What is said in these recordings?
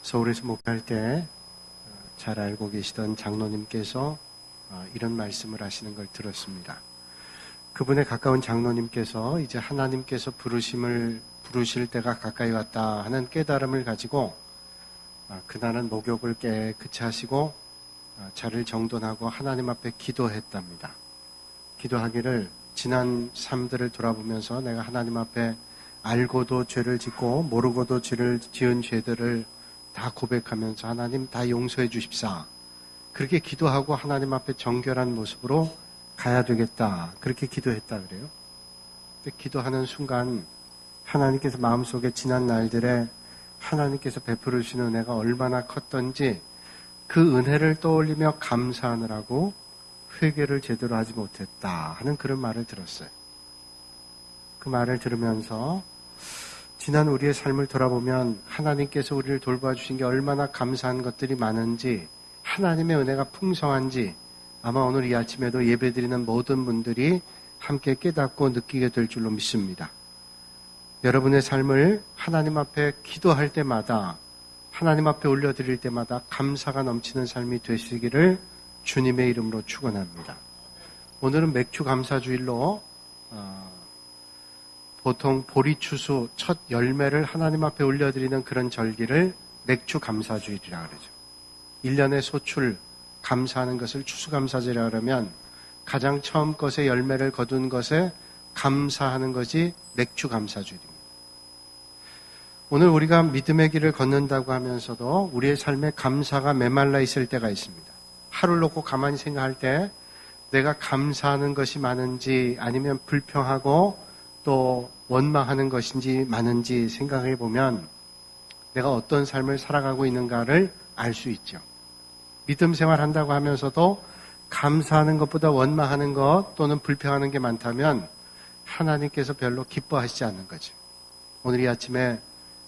서울에서 목회할 때 잘 알고 계시던 장로님께서 이런 말씀을 하시는 걸 들었습니다. 그분의 가까운 장로님께서 이제 하나님께서 부르실 때가 가까이 왔다 하는 깨달음을 가지고 그날은 목욕을 깨끗이 하시고 자리를 정돈하고 하나님 앞에 기도했답니다. 기도하기를 지난 삶들을 돌아보면서 내가 하나님 앞에 알고도 죄를 짓고 모르고도 죄를 지은 죄들을 다 고백하면서 하나님 다 용서해 주십사. 그렇게 기도하고 하나님 앞에 정결한 모습으로 가야 되겠다. 그렇게 기도했다 그래요. 근데 기도하는 순간 하나님께서 마음속에 지난 날들에 하나님께서 베풀어 주시는 은혜가 얼마나 컸던지 그 은혜를 떠올리며 감사하느라고 회개를 제대로 하지 못했다 하는 그런 말을 들었어요. 그 말을 들으면서 지난 우리의 삶을 돌아보면 하나님께서 우리를 돌봐주신 게 얼마나 감사한 것들이 많은지, 하나님의 은혜가 풍성한지 아마 오늘 이 아침에도 예배드리는 모든 분들이 함께 깨닫고 느끼게 될 줄로 믿습니다. 여러분의 삶을 하나님 앞에 기도할 때마다, 하나님 앞에 올려드릴 때마다 감사가 넘치는 삶이 되시기를 주님의 이름으로 축원합니다. 오늘은 맥주 감사주일로 보통 보리추수 첫 열매를 하나님 앞에 올려드리는 그런 절기를 맥주 감사주일이라 그러죠. 1년의 소출 감사하는 것을 추수감사제라 그러면 가장 처음 것의 열매를 거둔 것에 감사하는 것이 맥주 감사주일입니다. 오늘 우리가 믿음의 길을 걷는다고 하면서도 우리의 삶에 감사가 메말라 있을 때가 있습니다. 하루를 놓고 가만히 생각할 때 내가 감사하는 것이 많은지 아니면 불평하고 또 원망하는 것인지 많은지 생각해 보면 내가 어떤 삶을 살아가고 있는가를 알 수 있죠. 믿음 생활 한다고 하면서도 감사하는 것보다 원망하는 것 또는 불평하는 게 많다면 하나님께서 별로 기뻐하시지 않는 거죠. 오늘 이 아침에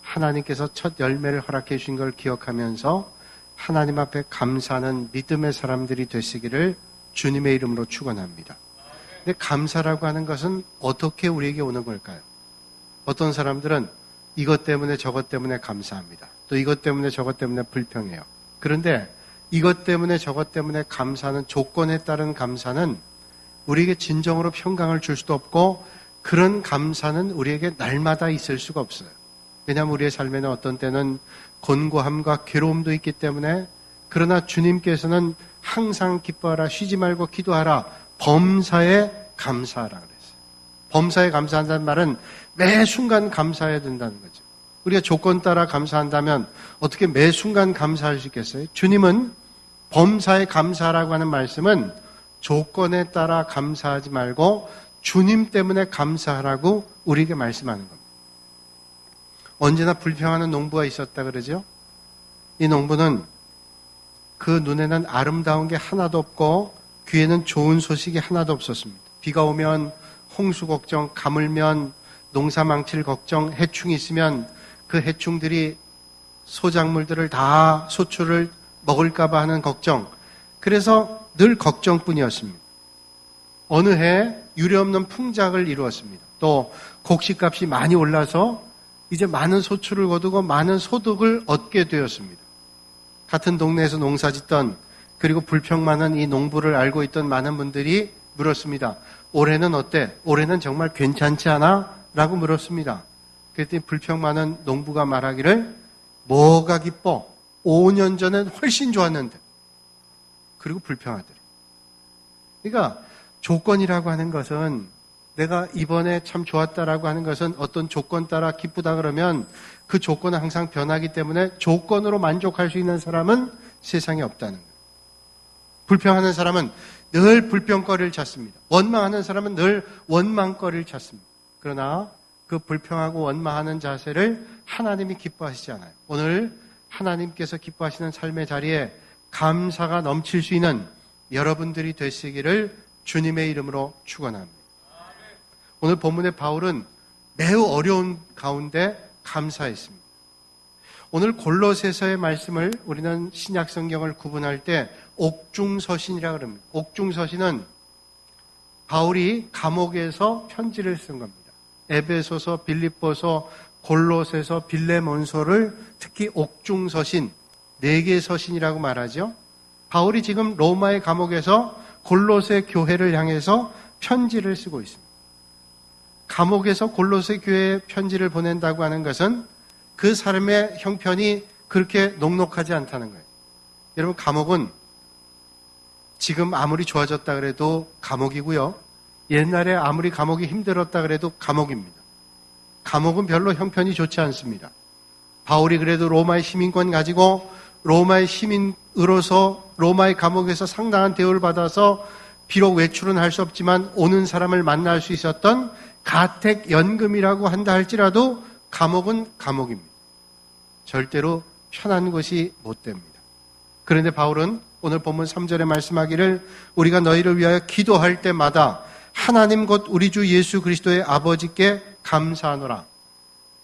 하나님께서 첫 열매를 허락해 주신 걸 기억하면서 하나님 앞에 감사하는 믿음의 사람들이 되시기를 주님의 이름으로 축원합니다. 근데 감사라고 하는 것은 어떻게 우리에게 오는 걸까요? 어떤 사람들은 이것 때문에 저것 때문에 감사합니다. 또 이것 때문에 저것 때문에 불평해요. 그런데 이것 때문에 저것 때문에 감사하는 조건에 따른 감사는 우리에게 진정으로 평강을 줄 수도 없고 그런 감사는 우리에게 날마다 있을 수가 없어요. 왜냐하면 우리의 삶에는 어떤 때는 곤고함과 괴로움도 있기 때문에 그러나 주님께서는 항상 기뻐하라, 쉬지 말고 기도하라, 범사에 감사하라 그랬어요. 범사에 감사한다는 말은 매 순간 감사해야 된다는 거죠. 우리가 조건 따라 감사한다면 어떻게 매 순간 감사할 수 있겠어요? 주님은 범사에 감사하라고 하는 말씀은 조건에 따라 감사하지 말고 주님 때문에 감사하라고 우리에게 말씀하는 겁니다. 언제나 불평하는 농부가 있었다 그러죠? 이 농부는 그 눈에는 아름다운 게 하나도 없고 귀에는 좋은 소식이 하나도 없었습니다. 비가 오면 홍수 걱정, 가물면 농사 망칠 걱정, 해충이 있으면 그 해충들이 소작물들을 다 소출을 먹을까봐 하는 걱정. 그래서 늘 걱정뿐이었습니다. 어느 해 유례없는 풍작을 이루었습니다. 또 곡식값이 많이 올라서 이제 많은 소출을 거두고 많은 소득을 얻게 되었습니다. 같은 동네에서 농사 짓던 그리고 불평 많은 이 농부를 알고 있던 많은 분들이 물었습니다. 올해는 어때? 올해는 정말 괜찮지 않아? 라고 물었습니다. 그랬더니 불평 많은 농부가 말하기를 뭐가 기뻐? 5년 전엔 훨씬 좋았는데. 그리고 불평하더래. 그러니까 조건이라고 하는 것은 내가 이번에 참 좋았다라고 하는 것은 어떤 조건 따라 기쁘다 그러면 그 조건은 항상 변하기 때문에 조건으로 만족할 수 있는 사람은 세상에 없다는 거예요. 불평하는 사람은 늘 불평거리를 찾습니다. 원망하는 사람은 늘 원망거리를 찾습니다. 그러나 그 불평하고 원망하는 자세를 하나님이 기뻐하시지 않아요. 오늘 하나님께서 기뻐하시는 삶의 자리에 감사가 넘칠 수 있는 여러분들이 되시기를 주님의 이름으로 축원합니다. 오늘 본문의 바울은 매우 어려운 가운데 감사했습니다. 오늘 골로새서의 말씀을 우리는 신약 성경을 구분할 때 옥중서신이라고 합니다. 옥중서신은 바울이 감옥에서 편지를 쓴 겁니다. 에베소서, 빌립보서, 골로새서, 빌레몬서를 특히 옥중서신, 4개의 서신이라고 말하죠. 바울이 지금 로마의 감옥에서 골로새 교회를 향해서 편지를 쓰고 있습니다. 감옥에서 골로새 교회에 편지를 보낸다고 하는 것은 그 사람의 형편이 그렇게 녹록하지 않다는 거예요. 여러분, 감옥은 지금 아무리 좋아졌다 그래도 감옥이고요. 옛날에 아무리 감옥이 힘들었다 그래도 감옥입니다. 감옥은 별로 형편이 좋지 않습니다. 바울이 그래도 로마의 시민권 가지고 로마의 시민으로서 로마의 감옥에서 상당한 대우를 받아서 비록 외출은 할 수 없지만 오는 사람을 만날 수 있었던 가택연금이라고 한다 할지라도 감옥은 감옥입니다. 절대로 편한 것이 못 됩니다. 그런데 바울은 오늘 본문 3절에 말씀하기를 우리가 너희를 위하여 기도할 때마다 하나님 곧 우리 주 예수 그리스도의 아버지께 감사하노라.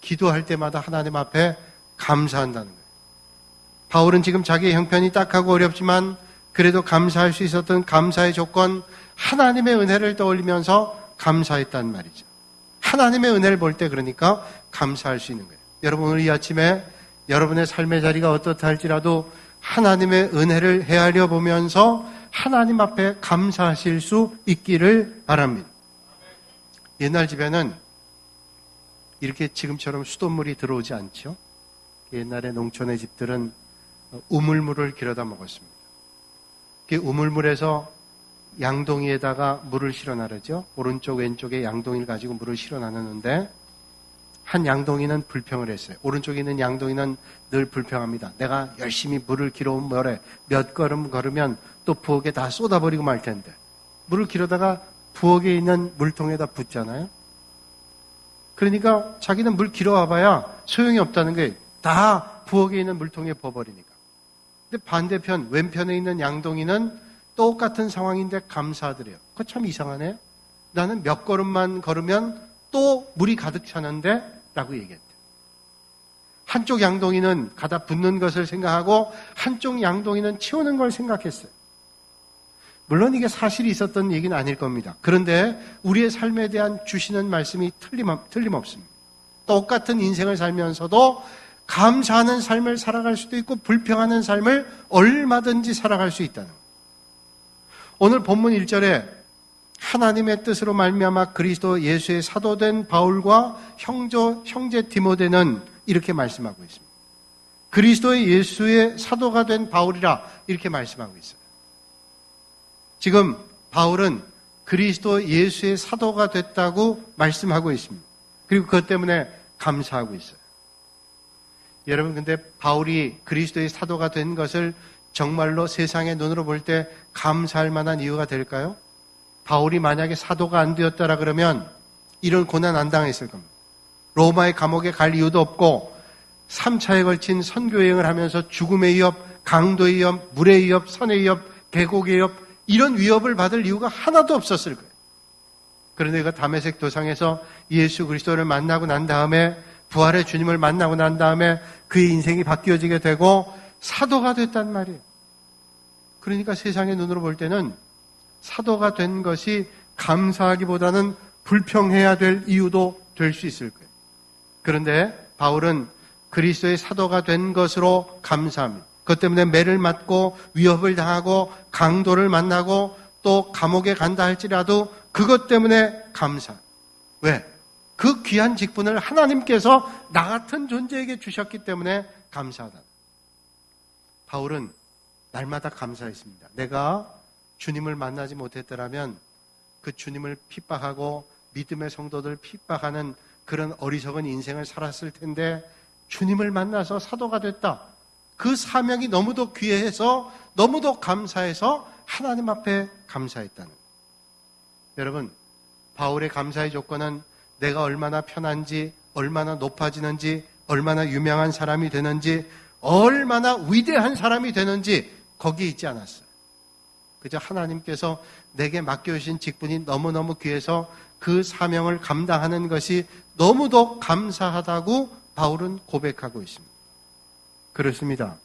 기도할 때마다 하나님 앞에 감사한다는 거예요. 바울은 지금 자기의 형편이 딱하고 어렵지만 그래도 감사할 수 있었던 감사의 조건, 하나님의 은혜를 떠올리면서 감사했단 말이죠. 하나님의 은혜를 볼 때 그러니까 감사할 수 있는 거예요. 여러분, 오늘 이 아침에 여러분의 삶의 자리가 어떻다 할지라도 하나님의 은혜를 헤아려 보면서 하나님 앞에 감사하실 수 있기를 바랍니다. 옛날 집에는 이렇게 지금처럼 수돗물이 들어오지 않죠. 옛날에 농촌의 집들은 우물물을 길어다 먹었습니다. 그 우물물에서 양동이에다가 물을 실어 나르죠. 오른쪽 왼쪽에 양동이를 가지고 물을 실어 나르는데 한 양동이는 불평을 했어요. 오른쪽에 있는 양동이는 늘 불평합니다. 내가 열심히 물을 길어온 모래 몇 걸음 걸으면 또 부엌에 다 쏟아버리고 말 텐데 물을 길어다가 부엌에 있는 물통에다 붓잖아요. 그러니까 자기는 물 길어와봐야 소용이 없다는 게 다 부엌에 있는 물통에 부어버리니까. 근데 반대편 왼편에 있는 양동이는 똑같은 상황인데 감사하더래요. 그거 참 이상하네요. 나는 몇 걸음만 걸으면 또 물이 가득 차는데 라고 얘기했대요. 한쪽 양동이는 가다 붓는 것을 생각하고 한쪽 양동이는 치우는 걸 생각했어요. 물론 이게 사실이 있었던 얘기는 아닐 겁니다. 그런데 우리의 삶에 대한 주시는 말씀이 틀림없습니다. 똑같은 인생을 살면서도 감사하는 삶을 살아갈 수도 있고 불평하는 삶을 얼마든지 살아갈 수 있다는 거예요. 오늘 본문 1절에 하나님의 뜻으로 말미암아 그리스도 예수의 사도된 바울과 형제 디모데는 이렇게 말씀하고 있습니다. 그리스도의 예수의 사도가 된 바울이라 이렇게 말씀하고 있어요. 지금 바울은 그리스도 예수의 사도가 됐다고 말씀하고 있습니다. 그리고 그것 때문에 감사하고 있어요. 여러분, 근데 바울이 그리스도의 사도가 된 것을 정말로 세상의 눈으로 볼 때 감사할 만한 이유가 될까요? 바울이 만약에 사도가 안 되었다라 그러면 이런 고난 안 당했을 겁니다. 로마의 감옥에 갈 이유도 없고 3차에 걸친 선교여행을 하면서 죽음의 위협, 강도의 위협, 물의 위협, 선의 위협, 계곡의 위협, 이런 위협을 받을 이유가 하나도 없었을 거예요. 그런데 그가 다메섹 도상에서 예수 그리스도를 만나고 난 다음에 부활의 주님을 만나고 난 다음에 그의 인생이 바뀌어지게 되고 사도가 됐단 말이에요. 그러니까 세상의 눈으로 볼 때는 사도가 된 것이 감사하기보다는 불평해야 될 이유도 될 수 있을 거예요. 그런데 바울은 그리스도의 사도가 된 것으로 감사합니다. 그것 때문에 매를 맞고 위협을 당하고 강도를 만나고 또 감옥에 간다 할지라도 그것 때문에 감사. 왜? 그 귀한 직분을 하나님께서 나 같은 존재에게 주셨기 때문에 감사하다. 바울은 날마다 감사했습니다. 내가 주님을 만나지 못했더라면 그 주님을 핍박하고 믿음의 성도들 핍박하는 그런 어리석은 인생을 살았을 텐데 주님을 만나서 사도가 됐다. 그 사명이 너무도 귀해서 너무도 감사해서 하나님 앞에 감사했다는 거예요. 여러분, 바울의 감사의 조건은 내가 얼마나 편한지, 얼마나 높아지는지, 얼마나 유명한 사람이 되는지, 얼마나 위대한 사람이 되는지 거기에 있지 않았어요. 그저 하나님께서 내게 맡겨주신 직분이 너무너무 귀해서 그 사명을 감당하는 것이 너무도 감사하다고 바울은 고백하고 있습니다. 그렇습니다.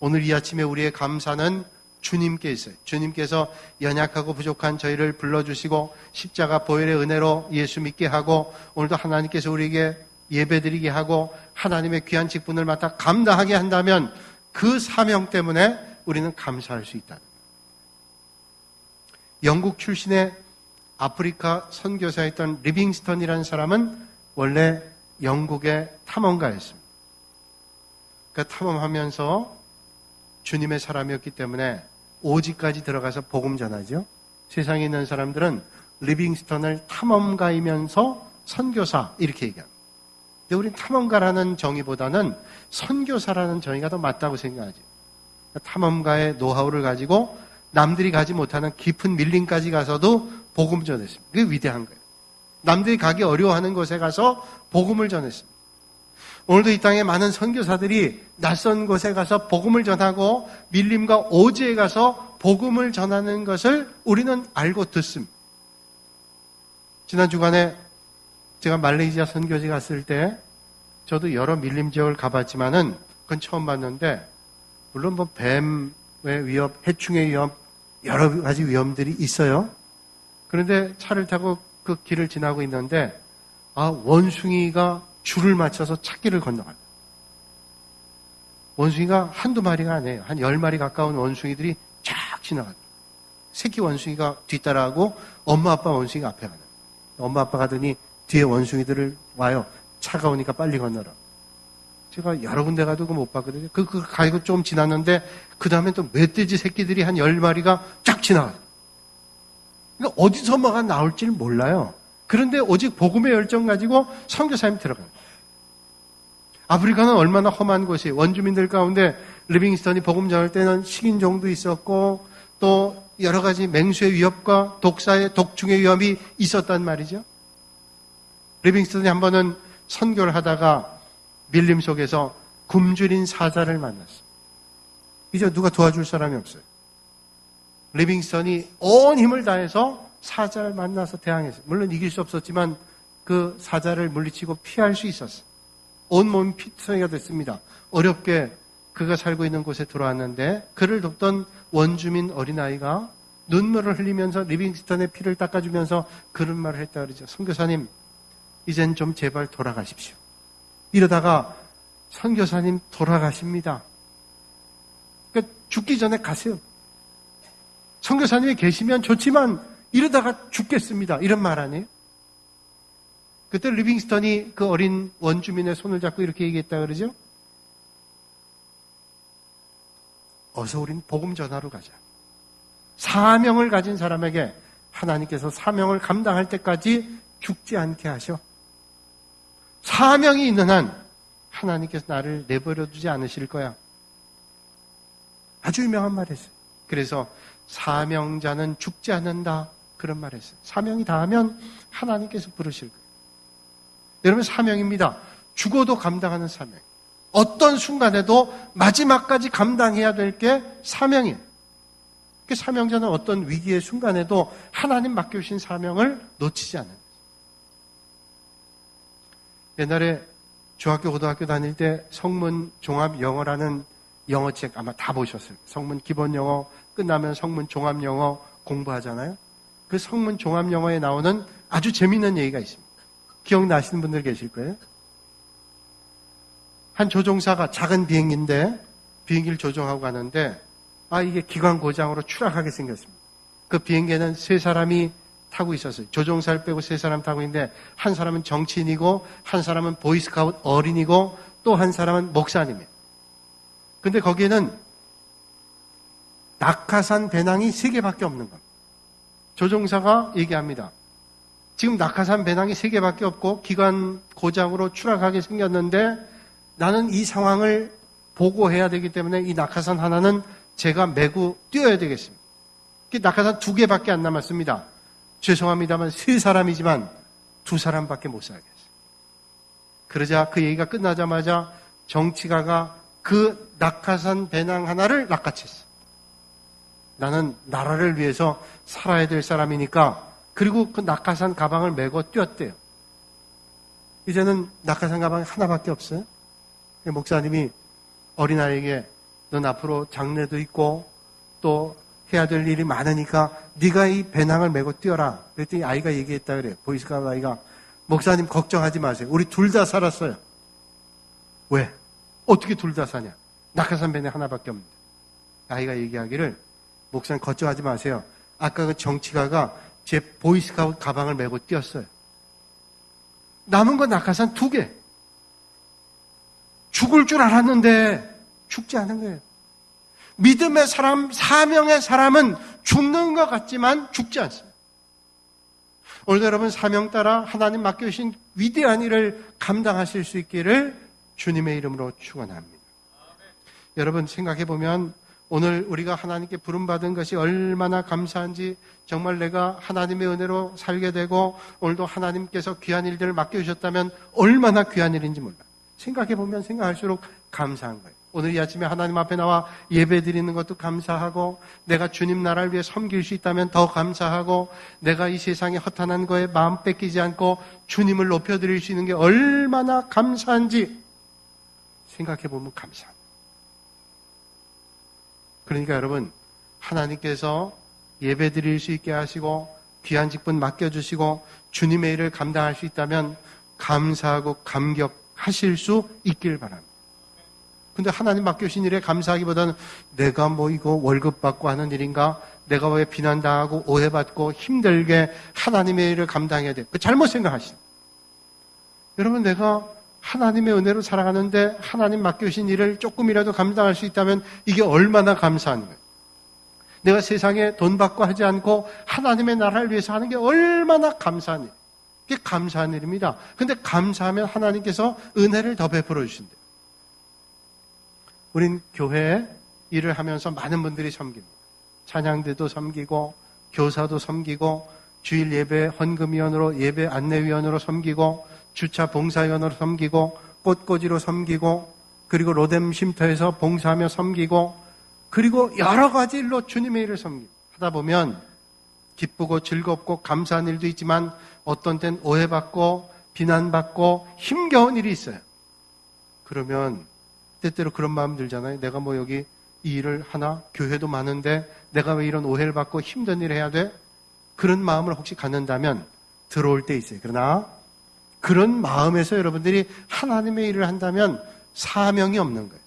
오늘 이 아침에 우리의 감사는 주님께 있어요. 주님께서 연약하고 부족한 저희를 불러주시고 십자가 보혈의 은혜로 예수 믿게 하고 오늘도 하나님께서 우리에게 예배드리게 하고 하나님의 귀한 직분을 맡아 감당하게 한다면 그 사명 때문에 우리는 감사할 수 있다는 거예요. 영국 출신의 아프리카 선교사였던 리빙스턴이라는 사람은 원래 영국의 탐험가였습니다. 그 탐험하면서 주님의 사람이었기 때문에 오지까지 들어가서 복음 전하죠. 세상에 있는 사람들은 리빙스턴을 탐험가이면서 선교사 이렇게 얘기합니다. 근데 우리는 탐험가라는 정의보다는 선교사라는 정의가 더 맞다고 생각하죠. 탐험가의 노하우를 가지고 남들이 가지 못하는 깊은 밀림까지 가서도 복음 전했습니다. 그게 위대한 거예요. 남들이 가기 어려워하는 곳에 가서 복음을 전했습니다. 오늘도 이 땅에 많은 선교사들이 낯선 곳에 가서 복음을 전하고 밀림과 오지에 가서 복음을 전하는 것을 우리는 알고 듣습니다. 지난 주간에 제가 말레이시아 선교지 갔을 때 저도 여러 밀림 지역을 가봤지만은 그건 처음 봤는데 물론 뭐 뱀의 위협, 해충의 위험, 여러 가지 위험들이 있어요. 그런데 차를 타고 그 길을 지나고 있는데 원숭이가 줄을 맞춰서 찾기를 건너가요. 원숭이가 한두 마리가 아니에요. 한 10마리 가까운 원숭이들이 쫙 지나가요. 새끼 원숭이가 뒤따라하고 엄마 아빠 원숭이가 앞에 가요. 엄마 아빠 가더니 뒤에 원숭이들을 와요. 차가 오니까 빨리 건너라. 제가 여러 군데 가도 못 봤거든요. 그 가지고 좀 지났는데 그 다음에 또 멧돼지 새끼들이 한 10마리가 쫙 지나가요. 그러니까 어디서 뭐가 나올지를 몰라요. 그런데 오직 복음의 열정 가지고 선교사님이 들어가요. 아프리카는 얼마나 험한 곳이에요. 원주민들 가운데 리빙스턴이 복음 전할 때는 식인종도 있었고 또 여러 가지 맹수의 위협과 독사의 독충의 위험이 있었단 말이죠. 리빙스턴이 한 번은 선교를 하다가 밀림 속에서 굶주린 사자를 만났어요. 이제 누가 도와줄 사람이 없어요. 리빙스턴이 온 힘을 다해서 사자를 만나서 대항했어요. 물론 이길 수 없었지만 그 사자를 물리치고 피할 수 있었어요. 온몸이 피투성이가 됐습니다. 어렵게 그가 살고 있는 곳에 들어왔는데 그를 돕던 원주민 어린아이가 눈물을 흘리면서 리빙스턴의 피를 닦아주면서 그런 말을 했다 그러죠. 선교사님, 이젠 좀 제발 돌아가십시오. 이러다가 선교사님 돌아가십니다. 그러니까 죽기 전에 가세요. 선교사님이 계시면 좋지만 이러다가 죽겠습니다. 이런 말 아니에요? 그때 리빙스턴이 그 어린 원주민의 손을 잡고 이렇게 얘기했다 그러죠. 어서 우린 복음 전하러 가자. 사명을 가진 사람에게 하나님께서 사명을 감당할 때까지 죽지 않게 하셔. 사명이 있는 한 하나님께서 나를 내버려 두지 않으실 거야. 아주 유명한 말이었어요. 그래서 사명자는 죽지 않는다. 그런 말이었어요. 사명이 다하면 하나님께서 부르실 거예요. 여러분, 사명입니다. 죽어도 감당하는 사명. 어떤 순간에도 마지막까지 감당해야 될 게 사명이에요. 그 사명자는 어떤 위기의 순간에도 하나님 맡겨주신 사명을 놓치지 않아요. 옛날에 중학교, 고등학교 다닐 때 성문 종합 영어라는 영어책 아마 다 보셨어요. 성문 기본 영어 끝나면 성문 종합 영어 공부하잖아요. 그 성문 종합 영어에 나오는 아주 재미있는 얘기가 있습니다. 기억나시는 분들 계실 거예요. 한 조종사가 작은 비행기인데 비행기를 조종하고 가는데 이게 기관 고장으로 추락하게 생겼습니다. 그 비행기에는 3사람이 타고 있었어요. 조종사를 빼고 3사람 타고 있는데 한 사람은 정치인이고 한 사람은 보이스카우트 어린이고 또 한 사람은 목사님이에요. 근데 거기에는 낙하산 배낭이 3개밖에 없는 겁니다. 조종사가 얘기합니다. 지금 낙하산 배낭이 3개밖에 없고 기관 고장으로 추락하게 생겼는데 나는 이 상황을 보고해야 되기 때문에 이 낙하산 하나는 제가 메고 뛰어야 되겠습니다. 낙하산 2개밖에 안 남았습니다. 죄송합니다만 3사람이지만 2사람밖에 못 살겠어요. 그러자 그 얘기가 끝나자마자 정치가가 그 낙하산 배낭 하나를 낚아챘어요. 나는 나라를 위해서 살아야 될 사람이니까. 그리고 그 낙하산 가방을 메고 뛰었대요. 이제는 낙하산 가방이 하나밖에 없어요. 목사님이 어린아이에게 넌 앞으로 장래도 있고 또 해야 될 일이 많으니까 네가 이 배낭을 메고 뛰어라. 그랬더니 아이가 얘기했다 그래요. 보이스카우트 아이가 목사님 걱정하지 마세요. 우리 둘 다 살았어요. 왜? 어떻게 둘 다 사냐? 낙하산 배는 하나밖에 없는데. 아이가 얘기하기를 목사님 걱정하지 마세요. 아까 그 정치가가 제 보이스카우트 가방을 메고 뛰었어요. 남은 건 낙하산 2개. 죽을 줄 알았는데 죽지 않은 거예요. 믿음의 사람, 사명의 사람은 죽는 것 같지만 죽지 않습니다. 오늘도 여러분 사명 따라 하나님 맡겨주신 위대한 일을 감당하실 수 있기를 주님의 이름으로 축원합니다. 여러분 생각해보면 오늘 우리가 하나님께 부름받은 것이 얼마나 감사한지, 정말 내가 하나님의 은혜로 살게 되고 오늘도 하나님께서 귀한 일들을 맡겨주셨다면 얼마나 귀한 일인지 몰라요. 생각해보면 생각할수록 감사한 거예요. 오늘 이 아침에 하나님 앞에 나와 예배 드리는 것도 감사하고, 내가 주님 나라를 위해 섬길 수 있다면 더 감사하고, 내가 이 세상에 허탄한 거에 마음 뺏기지 않고 주님을 높여드릴 수 있는 게 얼마나 감사한지 생각해보면 감사합니다. 그러니까 여러분, 하나님께서 예배 드릴 수 있게 하시고 귀한 직분 맡겨주시고 주님의 일을 감당할 수 있다면 감사하고 감격하실 수 있길 바랍니다. 근데 하나님 맡겨주신 일에 감사하기보다는 내가 뭐 이거 월급 받고 하는 일인가? 내가 왜 비난당하고 오해받고 힘들게 하나님의 일을 감당해야 돼? 그 잘못 생각하시는. 여러분, 내가 하나님의 은혜로 살아가는데 하나님 맡겨주신 일을 조금이라도 감당할 수 있다면 이게 얼마나 감사한 거예요. 내가 세상에 돈 받고 하지 않고 하나님의 나라를 위해서 하는 게 얼마나 감사한 일. 이게 감사한 일입니다. 근데 감사하면 하나님께서 은혜를 더 베풀어 주신대요. 우린 교회에 일을 하면서 많은 분들이 섬깁니다. 찬양대도 섬기고 교사도 섬기고 주일 예배 헌금위원으로 예배 안내위원으로 섬기고 주차 봉사위원으로 섬기고 꽃꽂이로 섬기고 그리고 로뎀 쉼터에서 봉사하며 섬기고 그리고 여러 가지 일로 주님의 일을 섬기고 하다 보면 기쁘고 즐겁고 감사한 일도 있지만 어떤 때는 오해받고 비난받고 힘겨운 일이 있어요. 그러면 때때로 그런 마음 들잖아요. 내가 뭐 여기 이 일을 하나? 교회도 많은데 내가 왜 이런 오해를 받고 힘든 일을 해야 돼? 그런 마음을 혹시 갖는다면 들어올 때 있어요. 그러나 그런 마음에서 여러분들이 하나님의 일을 한다면 사명이 없는 거예요.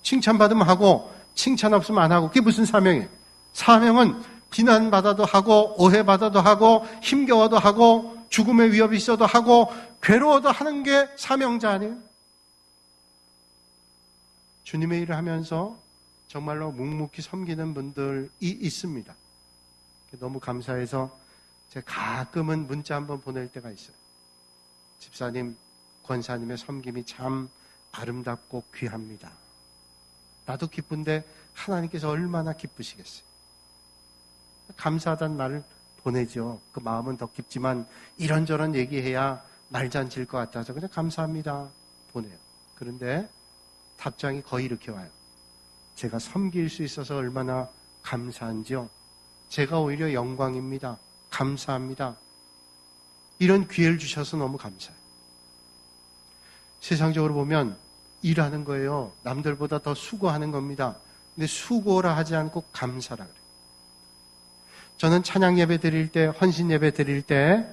칭찬받으면 하고 칭찬 없으면 안 하고 그게 무슨 사명이에요? 사명은 비난받아도 하고 오해받아도 하고 힘겨워도 하고 죽음의 위협이 있어도 하고 괴로워도 하는 게 사명자 아니에요? 주님의 일을 하면서 정말로 묵묵히 섬기는 분들이 있습니다. 너무 감사해서 제가 가끔은 문자 한번 보낼 때가 있어요. 집사님, 권사님의 섬김이 참 아름답고 귀합니다. 나도 기쁜데 하나님께서 얼마나 기쁘시겠어요. 감사하다는 말을 보내죠. 그 마음은 더 깊지만 이런저런 얘기해야 말잔치일 것 같아서 그냥 감사합니다 보내요. 그런데 답장이 거의 이렇게 와요. 제가 섬길 수 있어서 얼마나 감사한지요. 제가 오히려 영광입니다. 감사합니다. 이런 기회를 주셔서 너무 감사해요. 세상적으로 보면 일하는 거예요. 남들보다 더 수고하는 겁니다. 근데 수고라 하지 않고 감사라 그래요. 저는 찬양 예배 드릴 때, 헌신 예배 드릴 때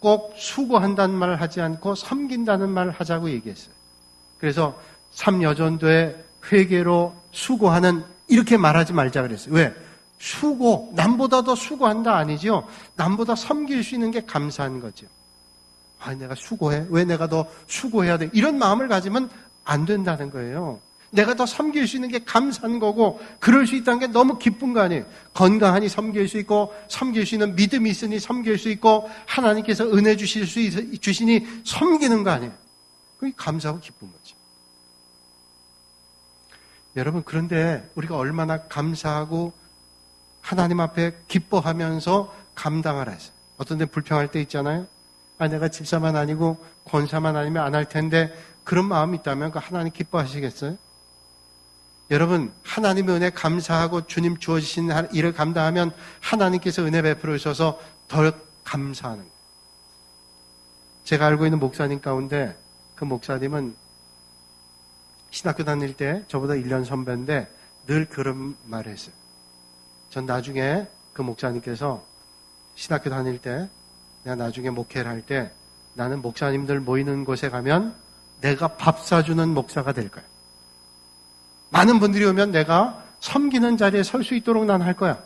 꼭 수고한다는 말을 하지 않고 섬긴다는 말을 하자고 얘기했어요. 그래서 삼여전도의 회개로 수고하는 이렇게 말하지 말자 그랬어요. 왜? 수고, 남보다 더 수고한다 아니죠. 남보다 섬길 수 있는 게 감사한 거죠. 아, 내가 수고해? 왜 내가 더 수고해야 돼? 이런 마음을 가지면 안 된다는 거예요. 내가 더 섬길 수 있는 게 감사한 거고 그럴 수 있다는 게 너무 기쁜 거 아니에요. 건강하니 섬길 수 있고 섬길 수 있는 믿음이 있으니 섬길 수 있고 하나님께서 은혜 주시니 섬기는 거 아니에요. 그게 감사하고 기쁜 거죠. 여러분, 그런데 우리가 얼마나 감사하고 하나님 앞에 기뻐하면서 감당하라 했어요. 어떤 데 불평할 때 있잖아요. 아, 내가 집사만 아니고 권사만 아니면 안 할 텐데 그런 마음이 있다면 그 하나님 기뻐하시겠어요? 여러분, 하나님의 은혜 감사하고 주님 주어지신 일을 감당하면 하나님께서 은혜 베풀어 주셔서 더 감사하는 거예요. 제가 알고 있는 목사님 가운데 그 목사님은 신학교 다닐 때 저보다 1년 선배인데 늘 그런 말을 했어요. 전 나중에 그 목사님께서 신학교 다닐 때 내가 나중에 목회를 할 때 나는 목사님들 모이는 곳에 가면 내가 밥 사주는 목사가 될 거야. 많은 분들이 오면 내가 섬기는 자리에 설 수 있도록 난 할 거야.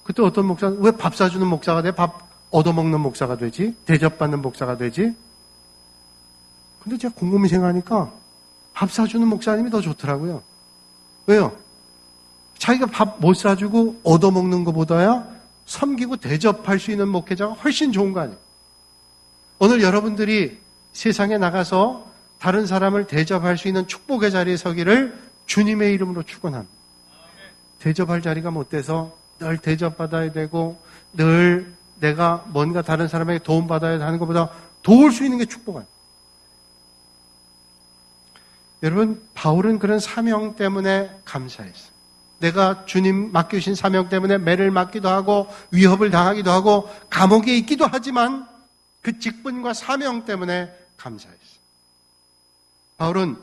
그때 어떤 목사는 왜 밥 사주는 목사가 돼? 밥 얻어먹는 목사가 되지? 대접받는 목사가 되지? 근데 제가 곰곰이 생각하니까 밥 사주는 목사님이 더 좋더라고요. 왜요? 자기가 밥 못 사주고 얻어먹는 것보다야 섬기고 대접할 수 있는 목회자가 훨씬 좋은 거 아니에요? 오늘 여러분들이 세상에 나가서 다른 사람을 대접할 수 있는 축복의 자리에 서기를 주님의 이름으로 축원합니다. 대접할 자리가 못 돼서 늘 대접받아야 되고 늘 내가 뭔가 다른 사람에게 도움받아야 하는 것보다 도울 수 있는 게 축복 아니에요. 여러분, 바울은 그런 사명 때문에 감사했어요. 내가 주님 맡기신 사명 때문에 매를 맞기도 하고 위협을 당하기도 하고 감옥에 있기도 하지만 그 직분과 사명 때문에 감사했어요. 바울은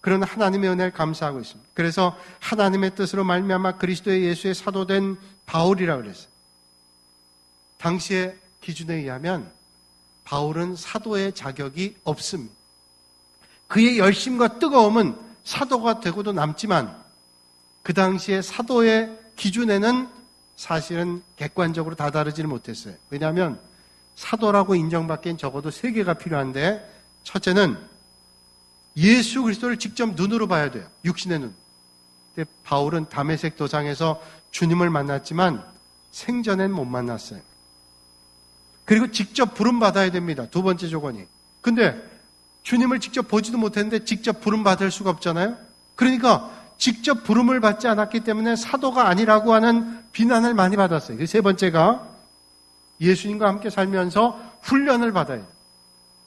그런 하나님의 은혜를 감사하고 있습니다. 그래서 하나님의 뜻으로 말미암아 그리스도의 예수의 사도된 바울이라고 그랬어요. 당시의 기준에 의하면 바울은 사도의 자격이 없습니다. 그의 열심과 뜨거움은 사도가 되고도 남지만 그 당시에 사도의 기준에는 사실은 객관적으로 다다르지는 못했어요. 왜냐하면 사도라고 인정받기엔 적어도 3개가 필요한데 첫째는 예수 그리스도를 직접 눈으로 봐야 돼요. 육신의 눈. 근데 바울은 다메섹 도상에서 주님을 만났지만 생전엔 못 만났어요. 그리고 직접 부름받아야 됩니다. 2번째 조건이. 근데 주님을 직접 보지도 못했는데 직접 부름받을 수가 없잖아요. 그러니까 직접 부름을 받지 않았기 때문에 사도가 아니라고 하는 비난을 많이 받았어요. 3번째가 예수님과 함께 살면서 훈련을 받아야 돼요.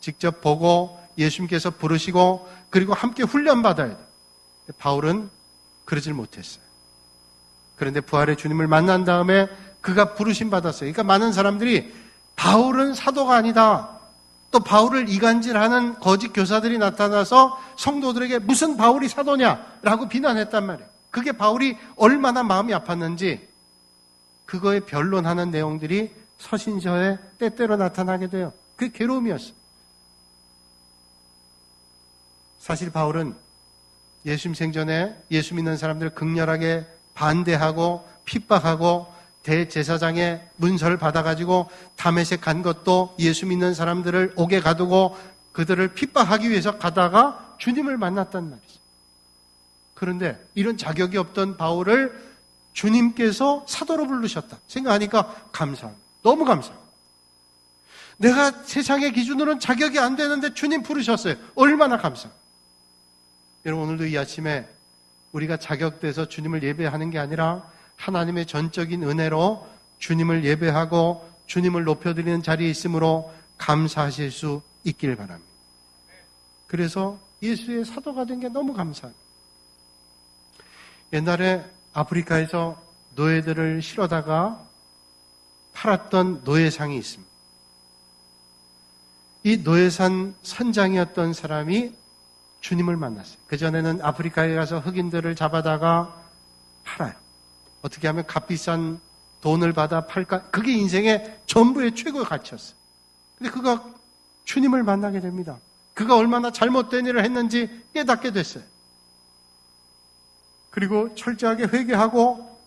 직접 보고 예수님께서 부르시고 그리고 함께 훈련받아야 돼요. 바울은 그러질 못했어요. 그런데 부활의 주님을 만난 다음에 그가 부르심 받았어요. 그러니까 많은 사람들이 바울은 사도가 아니다. 또 바울을 이간질하는 거짓 교사들이 나타나서 성도들에게 무슨 바울이 사도냐라고 비난했단 말이에요. 그게 바울이 얼마나 마음이 아팠는지 그거에 변론하는 내용들이 서신서에 때때로 나타나게 돼요. 그게 괴로움이었어요. 사실 바울은 예수님 생전에 예수 믿는 사람들을 극렬하게 반대하고 핍박하고 대제사장의 문서를 받아가지고 다메섹 간 것도 예수 믿는 사람들을 옥에 가두고 그들을 핍박하기 위해서 가다가 주님을 만났단 말이죠. 그런데 이런 자격이 없던 바울을 주님께서 사도로 부르셨다 생각하니까 감사합니다. 너무 감사합니다. 내가 세상의 기준으로는 자격이 안 되는데 주님 부르셨어요. 얼마나 감사합니다. 여러분, 오늘도 이 아침에 우리가 자격돼서 주님을 예배하는 게 아니라 하나님의 전적인 은혜로 주님을 예배하고 주님을 높여드리는 자리에 있으므로 감사하실 수 있길 바랍니다. 그래서 예수의 사도가 된 게 너무 감사합니다. 옛날에 아프리카에서 노예들을 실어다가 팔았던 노예상이 있습니다. 이 노예산 선장이었던 사람이 주님을 만났어요. 그전에는 아프리카에 가서 흑인들을 잡아다가 팔아요. 어떻게 하면 값비싼 돈을 받아 팔까? 그게 인생의 전부의 최고의 가치였어요. 근데 그가 주님을 만나게 됩니다. 그가 얼마나 잘못된 일을 했는지 깨닫게 됐어요. 그리고 철저하게 회개하고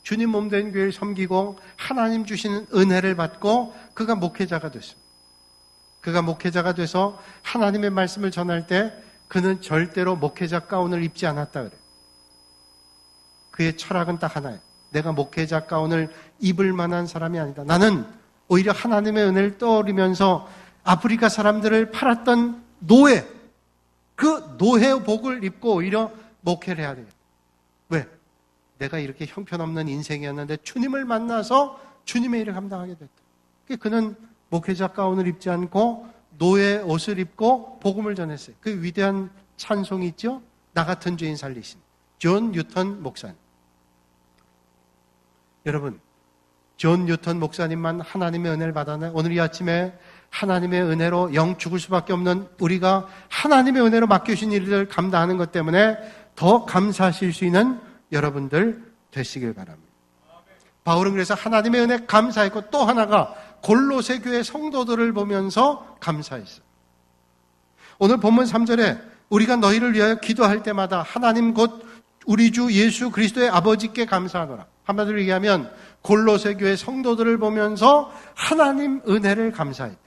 주님 몸된 교회를 섬기고 하나님 주시는 은혜를 받고 그가 목회자가 됐습니다. 그가 목회자가 돼서 하나님의 말씀을 전할 때 그는 절대로 목회자 가운을 입지 않았다 그래요. 그의 철학은 딱 하나예요. 내가 목회자 가운을 입을 만한 사람이 아니다. 나는 오히려 하나님의 은혜를 떠올리면서 아프리카 사람들을 팔았던 노예, 그 노예복을 입고 오히려 목회를 해야 돼요. 왜? 내가 이렇게 형편없는 인생이었는데 주님을 만나서 주님의 일을 감당하게 됐다. 그는 목회자 가운을 입지 않고 노예 옷을 입고 복음을 전했어요. 그 위대한 찬송이 있죠? 나 같은 죄인 살리신 존 뉴턴 목사님. 여러분, 존 뉴턴 목사님만 하나님의 은혜를 받았나요? 오늘 이 아침에 하나님의 은혜로 영 죽을 수밖에 없는 우리가 하나님의 은혜로 맡겨주신 일을 감당하는 것 때문에 더 감사하실 수 있는 여러분들 되시길 바랍니다. 바울은 그래서 하나님의 은혜 감사했고 또 하나가 골로새 교회 성도들을 보면서 감사했어요. 오늘 본문 3절에 우리가 너희를 위하여 기도할 때마다 하나님 곧 우리 주 예수 그리스도의 아버지께 감사하노라. 한마디로 얘기하면 골로새 교회 성도들을 보면서 하나님 은혜를 감사했다.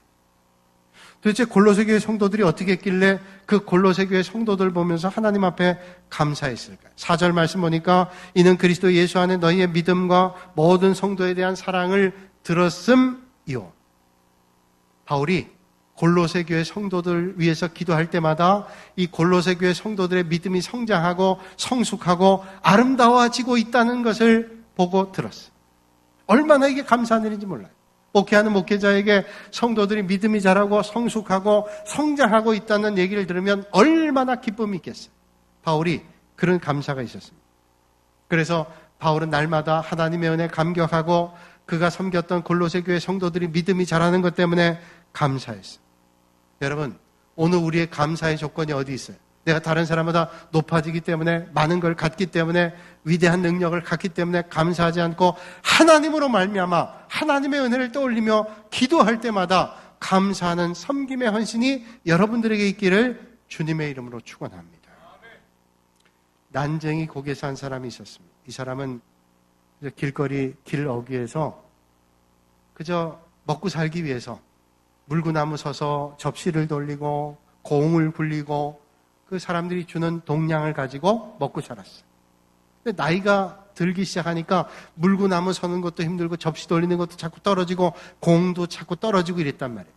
도대체 골로새 교회 성도들이 어떻게 했길래 그 골로새 교회 성도들을 보면서 하나님 앞에 감사했을까요? 4절 말씀 보니까 이는 그리스도 예수 안에 너희의 믿음과 모든 성도에 대한 사랑을 들었음이요. 바울이 골로새 교회 성도들을 위해서 기도할 때마다 이 골로새 교회 성도들의 믿음이 성장하고 성숙하고 아름다워지고 있다는 것을 보고 들었어요. 얼마나 이게 감사한 일인지 몰라요. 목회하는 목회자에게 성도들이 믿음이 자라고 성숙하고 성장하고 있다는 얘기를 들으면 얼마나 기쁨이 있겠어요. 바울이 그런 감사가 있었습니다. 그래서 바울은 날마다 하나님의 은혜에 감격하고 그가 섬겼던 골로새 교회 성도들이 믿음이 자라는 것 때문에 감사했어요. 여러분, 오늘 우리의 감사의 조건이 어디 있어요? 내가 다른 사람보다 높아지기 때문에, 많은 걸 갖기 때문에, 위대한 능력을 갖기 때문에 감사하지 않고 하나님으로 말미암아 하나님의 은혜를 떠올리며 기도할 때마다 감사하는 섬김의 헌신이 여러분들에게 있기를 주님의 이름으로 축원합니다. 난쟁이 고개사 한 사람이 있었습니다. 이 사람은 길거리 길 어귀에서 그저 먹고 살기 위해서 물구나무 서서 접시를 돌리고 공을 굴리고 그 사람들이 주는 동량을 가지고 먹고 살았어요. 근데 나이가 들기 시작하니까 물구나무 서는 것도 힘들고 접시 돌리는 것도 자꾸 떨어지고 공도 자꾸 떨어지고 이랬단 말이에요.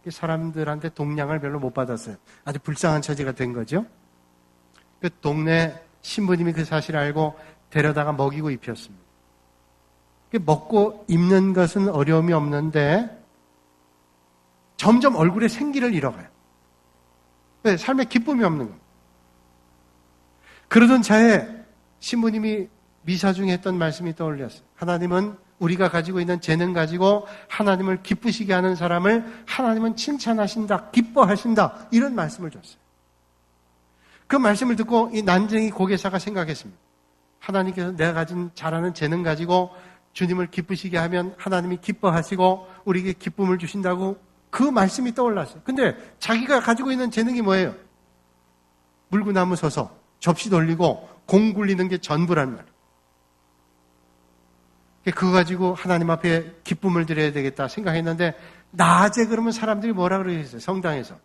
사람들한테 동량을 별로 못 받았어요. 아주 불쌍한 처지가 된 거죠. 그 동네 신부님이 그 사실을 알고 데려다가 먹이고 입혔습니다. 먹고 입는 것은 어려움이 없는데 점점 얼굴에 생기를 잃어가요. 네, 삶에 기쁨이 없는 겁니다. 그러던 차에 신부님이 미사 중에 했던 말씀이 떠올렸어요. 하나님은 우리가 가지고 있는 재능 가지고 하나님을 기쁘시게 하는 사람을 하나님은 칭찬하신다, 기뻐하신다, 이런 말씀을 줬어요. 그 말씀을 듣고 이 난쟁이 고개사가 생각했습니다. 하나님께서 내가 가진 잘하는 재능 가지고 주님을 기쁘시게 하면 하나님이 기뻐하시고 우리에게 기쁨을 주신다고 그 말씀이 떠올랐어요. 근데 자기가 가지고 있는 재능이 뭐예요? 물구나무 서서 접시 돌리고 공 굴리는 게 전부란 말이에요. 그거 가지고 하나님 앞에 기쁨을 드려야 되겠다 생각했는데 낮에 그러면 사람들이 뭐라 그러겠어요? 성당에서.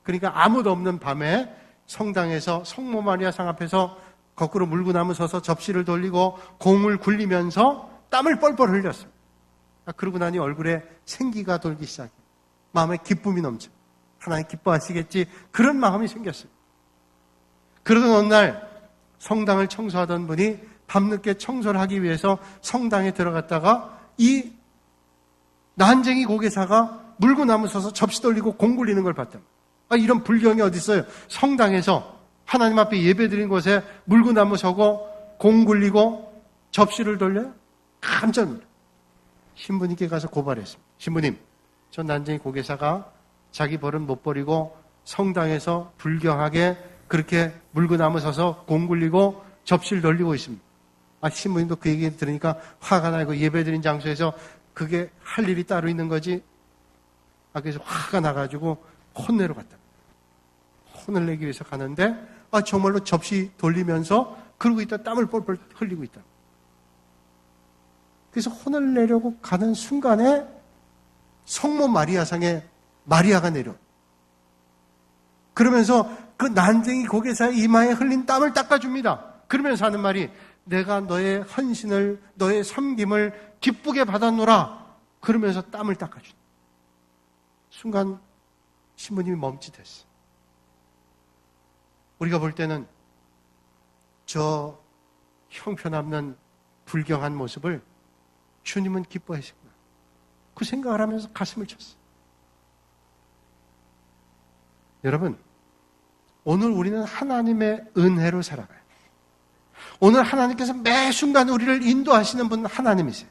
그러니까 아무도 없는 밤에 성당에서 성모 마리아 상 앞에서 거꾸로 물구나무 서서 접시를 돌리고 공을 굴리면서 땀을 뻘뻘 흘렸습니다. 그러고 나니 얼굴에 생기가 돌기 시작해요. 마음에 기쁨이 넘쳐. 하나님 기뻐하시겠지. 그런 마음이 생겼어요. 그러던 어느 날 성당을 청소하던 분이 밤늦게 청소를 하기 위해서 성당에 들어갔다가 이 난쟁이 고개사가 물구나무 서서 접시 돌리고 공 굴리는 걸 봤다. 이런 불경이 어디 있어요? 성당에서 하나님 앞에 예배드린 곳에 물구나무 서고 공 굴리고 접시를 돌려요? 깜짝 놀라요. 신부님께 가서 고발했습니다. 신부님, 저 난쟁이 고개사가 자기 벌은 못 버리고 성당에서 불경하게 그렇게 물구나무 서서 공 굴리고 접시를 돌리고 있습니다. 신부님도 그 얘기 들으니까 화가 나고 예배드린 장소에서 그게 할 일이 따로 있는 거지. 그래서 화가 나가지고 혼내러 갔다. 혼을 내기 위해서 가는데 정말로 접시 돌리면서 그러고 있다 땀을 뻘뻘 흘리고 있다. 그래서 혼을 내려고 가는 순간에 성모 마리아상에 마리아가 내려. 그러면서 그 난쟁이 고개사의 이마에 흘린 땀을 닦아줍니다. 그러면서 하는 말이 내가 너의 헌신을, 너의 섬김을 기쁘게 받았노라. 그러면서 땀을 닦아준다. 순간 신부님이 멈칫했어. 우리가 볼 때는 저 형편없는 불경한 모습을 주님은 기뻐하시구나. 그 생각을 하면서 가슴을 쳤어. 여러분, 오늘 우리는 하나님의 은혜로 살아가요. 오늘 하나님께서 매 순간 우리를 인도하시는 분은 하나님이세요.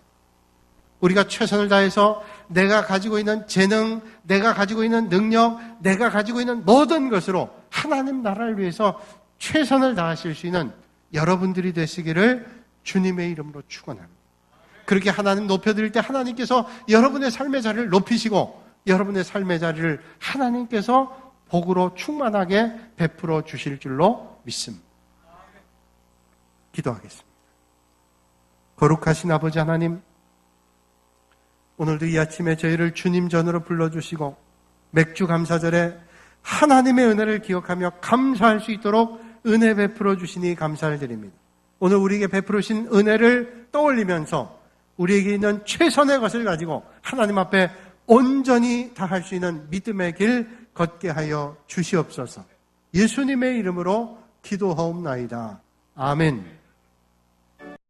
우리가 최선을 다해서 내가 가지고 있는 재능, 내가 가지고 있는 능력, 내가 가지고 있는 모든 것으로 하나님 나라를 위해서 최선을 다하실 수 있는 여러분들이 되시기를 주님의 이름으로 축원합니다. 그렇게 하나님 높여드릴 때 하나님께서 여러분의 삶의 자리를 높이시고 여러분의 삶의 자리를 하나님께서 복으로 충만하게 베풀어 주실 줄로 믿습니다. 기도하겠습니다. 거룩하신 아버지 하나님, 오늘도 이 아침에 저희를 주님 전으로 불러주시고 맥주 감사절에 하나님의 은혜를 기억하며 감사할 수 있도록 은혜 베풀어 주시니 감사를 드립니다. 오늘 우리에게 베풀으신 은혜를 떠올리면서 우리에게 있는 최선의 것을 가지고 하나님 앞에 온전히 다할 수 있는 믿음의 길 걷게 하여 주시옵소서. 예수님의 이름으로 기도하옵나이다. 아멘.